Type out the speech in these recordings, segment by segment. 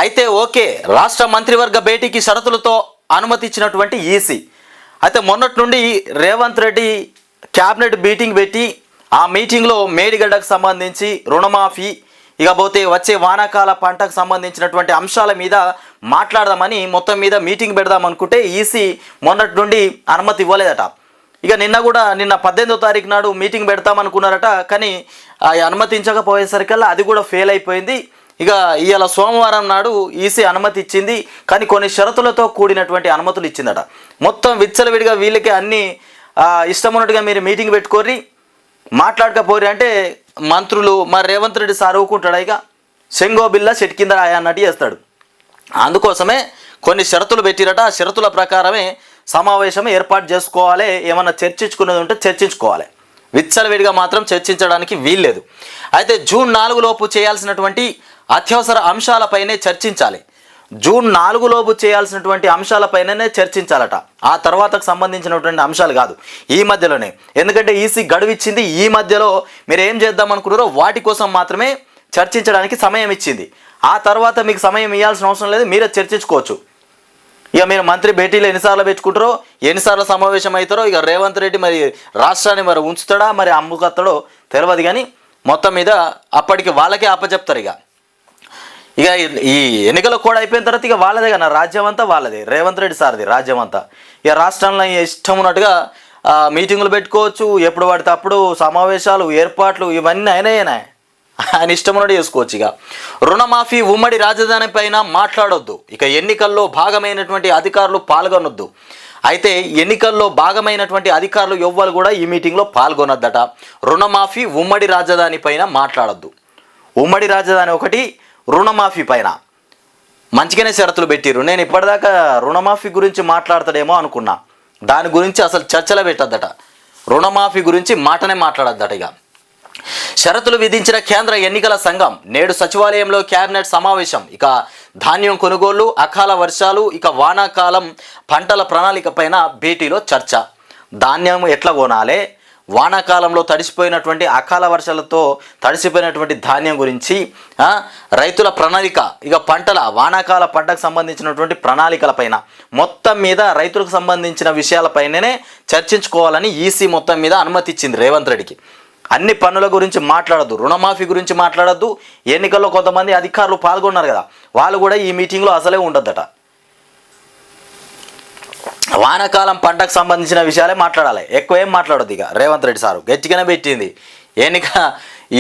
అయితే ఓకే, రాష్ట్ర మంత్రివర్గ భేటీకి షరతులతో అనుమతి ఇచ్చినటువంటి ఈసీ. అయితే మొన్నటి నుండి రేవంత్ రెడ్డి క్యాబినెట్ మీటింగ్ పెట్టి ఆ మీటింగ్లో మేడిగడ్డకు సంబంధించి రుణమాఫీ, ఇకపోతే వచ్చే వానాకాల పంటకు సంబంధించినటువంటి అంశాల మీద మాట్లాడదామని మొత్తం మీద మీటింగ్ పెడదాం అనుకుంటే ఈసీ మొన్నటి నుండి అనుమతి ఇవ్వలేదట. ఇక నిన్న 18వ తారీఖు నాడు మీటింగ్ పెడతామనుకున్నారట, కానీ అనుమతించకపోయేసరికల్లా అది కూడా ఫెయిల్ అయిపోయింది. ఇక ఇవాళ సోమవారం నాడు ఈసీ అనుమతి ఇచ్చింది, కానీ కొన్ని షరతులతో కూడినటువంటి అనుమతులు ఇచ్చిందట. మొత్తం విచ్చలవిడిగా వీళ్ళకి అన్ని ఇష్టం ఉన్నట్టుగా మీరు మీటింగ్ పెట్టుకోర్రి, మాట్లాడకపోర్రి అంటే మంత్రులు మరి రేవంత్ రెడ్డి సార్ ఊకుంటాడు, ఇక శంగో బిల్ల చెట్టు కింద అన్నట్టు చేస్తాడు. అందుకోసమే కొన్ని షరతులు పెట్టిరట. ఆ షరతుల ప్రకారమే సమావేశం ఏర్పాటు చేసుకోవాలి, ఏమన్నా చర్చించుకునేది ఉంటే చర్చించుకోవాలి, విచ్చలవిడిగా మాత్రం చర్చించడానికి వీల్లేదు. అయితే జూన్ 4 లోపు చేయాల్సినటువంటి అత్యవసర అంశాలపైనే చర్చించాలి. జూన్ 4 లోపు చేయాల్సినటువంటి అంశాలపైననే చర్చించాలట, ఆ తర్వాతకు సంబంధించినటువంటి అంశాలు కాదు, ఈ మధ్యలోనే. ఎందుకంటే ఈసీ గడువు ఇచ్చింది, ఈ మధ్యలో మీరు ఏం చేద్దాం అనుకున్నారో వాటి కోసం మాత్రమే చర్చించడానికి సమయం ఇచ్చింది. ఆ తర్వాత మీకు సమయం ఇవ్వాల్సిన అవసరం లేదు, మీరే చర్చించుకోవచ్చు. ఇక మీరు మంత్రి భేటీలు ఎన్నిసార్లు పెట్టుకుంటారో, ఎన్నిసార్లు సమావేశం అవుతారో, ఇక రేవంత్ రెడ్డి మరి రాష్ట్రాన్ని మరి ఉంచుతాడా మరి అమ్ముకత్తాడో తెలియదు, కానీ మొత్తం మీద అప్పటికి వాళ్ళకే అప్పచెప్తారు. ఇక ఈ ఎన్నికలు కూడా అయిపోయిన తర్వాత ఇక వాళ్ళదే కదా రాజ్యం అంతా, వాళ్ళదే రేవంత్ రెడ్డి సార్ది రాజ్యం అంతా. ఇక రాష్ట్రంలో ఇష్టం ఉన్నట్టుగా మీటింగులు పెట్టుకోవచ్చు, ఎప్పుడు పడితే అప్పుడు సమావేశాలు ఏర్పాట్లు ఇవన్నీ ఆయన ఇష్టం ఉన్నట్టు చేసుకోవచ్చు. ఇక రుణమాఫీ ఉమ్మడి రాజధాని పైన మాట్లాడొద్దు, ఇక ఎన్నికల్లో భాగమైనటువంటి అధికారులు పాల్గొనొద్దు. అయితే ఎన్నికల్లో భాగమైనటువంటి అధికారులు ఎవ్వరు కూడా ఈ మీటింగ్లో పాల్గొనొద్దట. రుణమాఫీ ఉమ్మడి రాజధాని పైన మాట్లాడొద్దు. ఉమ్మడి రాజధాని ఒకటి, రుణమాఫీ పైన మంచిగానే షరతులు పెట్టిర్రు. నేను ఇప్పటిదాకా రుణమాఫీ గురించి మాట్లాడతాడేమో అనుకున్నా, దాని గురించి అసలు చర్చలో పెట్టద్దట, రుణమాఫీ గురించి మాటనే మాట్లాడద్దట. ఇక షరతులు విధించిన కేంద్ర ఎన్నికల సంఘం నేడు సచివాలయంలో కేబినెట్ సమావేశం. ఇక ధాన్యం కొనుగోళ్లు, అకాల వర్షాలు, ఇక వానాకాలం పంటల ప్రణాళిక పైన భేటీలో చర్చ. ధాన్యం ఎట్లా కొనాలి, వానాకాలంలో తడిసిపోయినటువంటి అకాల వర్షాలతో తడిసిపోయినటువంటి ధాన్యం గురించి రైతుల ప్రణాళిక, ఇక పంటల వానాకాల పంటకు సంబంధించినటువంటి ప్రణాళికలపైన మొత్తం మీద రైతులకు సంబంధించిన విషయాలపైననే చర్చించుకోవాలని ఈసీ మొత్తం మీద అనుమతి ఇచ్చింది రేవంత్ రెడ్డికి. అన్ని పనుల గురించి మాట్లాడద్దు, రుణమాఫీ గురించి మాట్లాడద్దు. ఎన్నికల్లో కొంతమంది అధికారులు పాల్గొన్నారు కదా, వాళ్ళు కూడా ఈ మీటింగ్లో అసలే ఉండొద్దట. వానాకాలం పంటకు సంబంధించిన విషయాలే మాట్లాడాలి, ఎక్కువ ఏం మాట్లాడొద్దు. ఇక రేవంత్ రెడ్డి సారు గట్టిగానే పెట్టింది.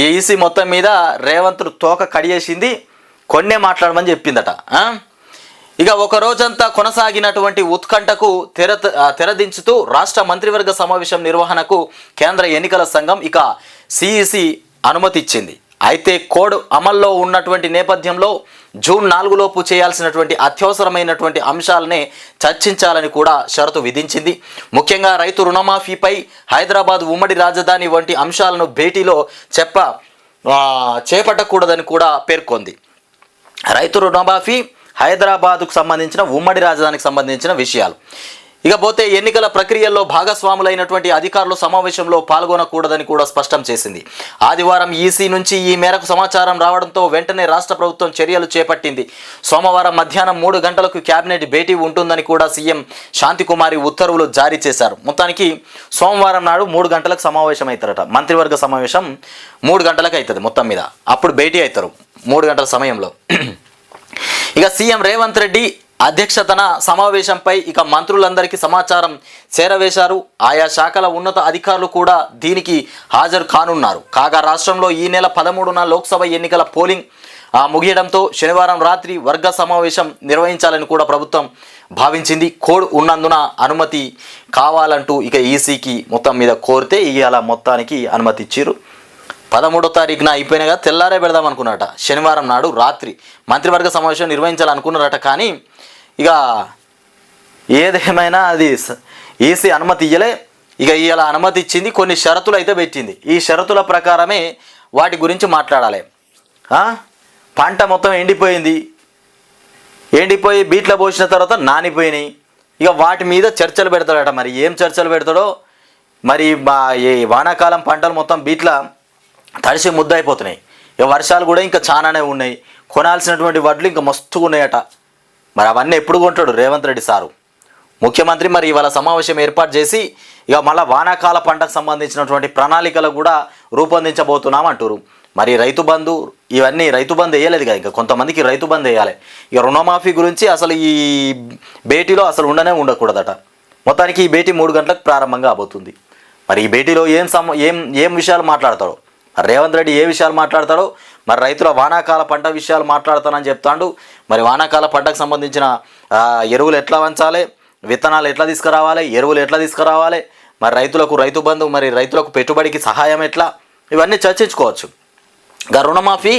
ఈసీ మొత్తం మీద రేవంత్ తోక కడియేసింది, కొన్నే మాట్లాడమని చెప్పిందట. ఇక ఒక రోజంతా కొనసాగినటువంటి ఉత్కంఠకు తెరదించుతూ రాష్ట్ర మంత్రివర్గ సమావేశం నిర్వహణకు కేంద్ర ఎన్నికల సంఘం ఇక సిఈసి అనుమతి ఇచ్చింది. అయితే కోడ్ అమల్లో ఉన్నటువంటి నేపథ్యంలో జూన్ 4 లోపు చేయాల్సినటువంటి అత్యవసరమైనటువంటి అంశాలనే చర్చించాలని కూడా షరతు విధించింది. ముఖ్యంగా రైతు రుణమాఫీపై, హైదరాబాద్ ఉమ్మడి రాజధాని వంటి అంశాలను భేటీలో చేపట్టకూడదని కూడా పేర్కొంది. రైతు రుణమాఫీ, హైదరాబాద్కు సంబంధించిన ఉమ్మడి రాజధానికి సంబంధించిన విషయాలు. ఇకపోతే ఎన్నికల ప్రక్రియల్లో భాగస్వాములైనటువంటి అధికారులు సమావేశంలో పాల్గొనకూడదని కూడా స్పష్టం చేసింది. ఆదివారం ఈసీ నుంచి ఈ మేరకు సమాచారం రావడంతో వెంటనే రాష్ట్ర ప్రభుత్వం చర్యలు చేపట్టింది. సోమవారం మధ్యాహ్నం 3 గంటలకు కేబినెట్ భేటీ ఉంటుందని కూడా సీఎం శాంతికుమారి ఉత్తర్వులు జారీ చేశారు. మొత్తానికి సోమవారం నాడు 3 గంటలకు సమావేశం అవుతారట. మంత్రివర్గ సమావేశం 3 గంటలకు అవుతుంది మొత్తం మీద, అప్పుడు భేటీ అవుతారు 3 గంటల సమయంలో. ఇక సీఎం రేవంత్ రెడ్డి అధ్యక్షతన సమావేశంపై ఇక మంత్రులందరికీ సమాచారం చేరవేశారు. ఆయా శాఖల ఉన్నత అధికారులు కూడా దీనికి హాజరు కానున్నారు. కాగా రాష్ట్రంలో ఈ నెల 13న లోక్సభ ఎన్నికల పోలింగ్ ముగియడంతో శనివారం రాత్రి వర్గ సమావేశం నిర్వహించాలని కూడా ప్రభుత్వం భావించింది. కోడ్ ఉన్నందున అనుమతి కావాలంటూ ఇక ఈసీకి మొత్తం మీద కోరితే ఇవాళ మొత్తానికి అనుమతి ఇచ్చారు. 13వ తారీఖున అయిపోయినా కదా, తెల్లారే పెడదాం అనుకున్నారట. శనివారం నాడు రాత్రి మంత్రివర్గ సమావేశం నిర్వహించాలనుకున్నారట, కానీ ఇక ఏదేమైనా అది ఈసీ అనుమతి ఇయ్యలే. ఇక ఇవాళ అనుమతి ఇచ్చింది, కొన్ని షరతులు అయితే పెట్టింది. ఈ షరతుల ప్రకారమే వాటి గురించి మాట్లాడాలి. పంట మొత్తం ఎండిపోయి బీట్లో పోసిన తర్వాత నానిపోయినాయి. ఇక వాటి మీద చర్చలు పెడతాడట. మరి ఏం చర్చలు పెడతాడో మరి. ఈ వానాకాలం పంటలు మొత్తం బీట్ల తడిసి ముద్ద అయిపోతున్నాయి. ఇక వర్షాలు కూడా ఇంకా చాలానే ఉన్నాయి. కొనాల్సినటువంటి వడ్లు ఇంకా మస్తుగా ఉన్నాయట. మరి అవన్నీ ఎప్పుడు కొంటాడు రేవంత్ రెడ్డి సారు? ముఖ్యమంత్రి మరి ఇవాళ సమావేశం ఏర్పాటు చేసి ఇక మళ్ళీ వానాకాల పంటకు సంబంధించినటువంటి ప్రణాళికలు కూడా రూపొందించబోతున్నాం అంటారు. మరి రైతు బంధు ఇవన్నీ రైతు బంధు వేయలేదు కదా, ఇంకా కొంతమందికి రైతు బంధు వేయాలి. ఇక రుణమాఫీ గురించి అసలు ఈ భేటీలో అసలు ఉండకూడదట. మొత్తానికి ఈ భేటీ 3 గంటలకు ప్రారంభంగా అవబోతుంది. మరి ఈ భేటీలో ఏం విషయాలు మాట్లాడతాడో, రేవంత్ రెడ్డి ఏ విషయాలు మాట్లాడతాడో, మరి రైతుల వానాకాల పంట విషయాలు మాట్లాడతానని చెప్తాడు. మరి వానాకాల పంటకు సంబంధించిన ఎరువులు ఎట్లా వంచాలి, విత్తనాలు ఎట్లా తీసుకురావాలి, ఎరువులు ఎట్లా తీసుకురావాలి, మరి రైతులకు రైతు బంధు, మరి రైతులకు పెట్టుబడికి సహాయం ఎట్లా, ఇవన్నీ చర్చించుకోవచ్చు. ఇంకా రుణమాఫీ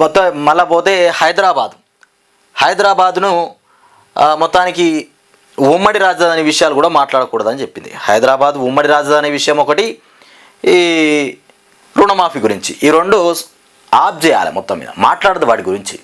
మొత్తం మళ్ళీ పోతే హైదరాబాద్ను మొత్తానికి ఉమ్మడి రాజధాని విషయాలు కూడా మాట్లాడకూడదని చెప్పింది. హైదరాబాద్ ఉమ్మడి రాజధాని విషయం ఒకటి, ఈ రుణమాఫీ గురించి, ఈ రెండు ఆఫ్ చేయాలి, మొత్తం మీద మాట్లాడదు వాటి గురించి.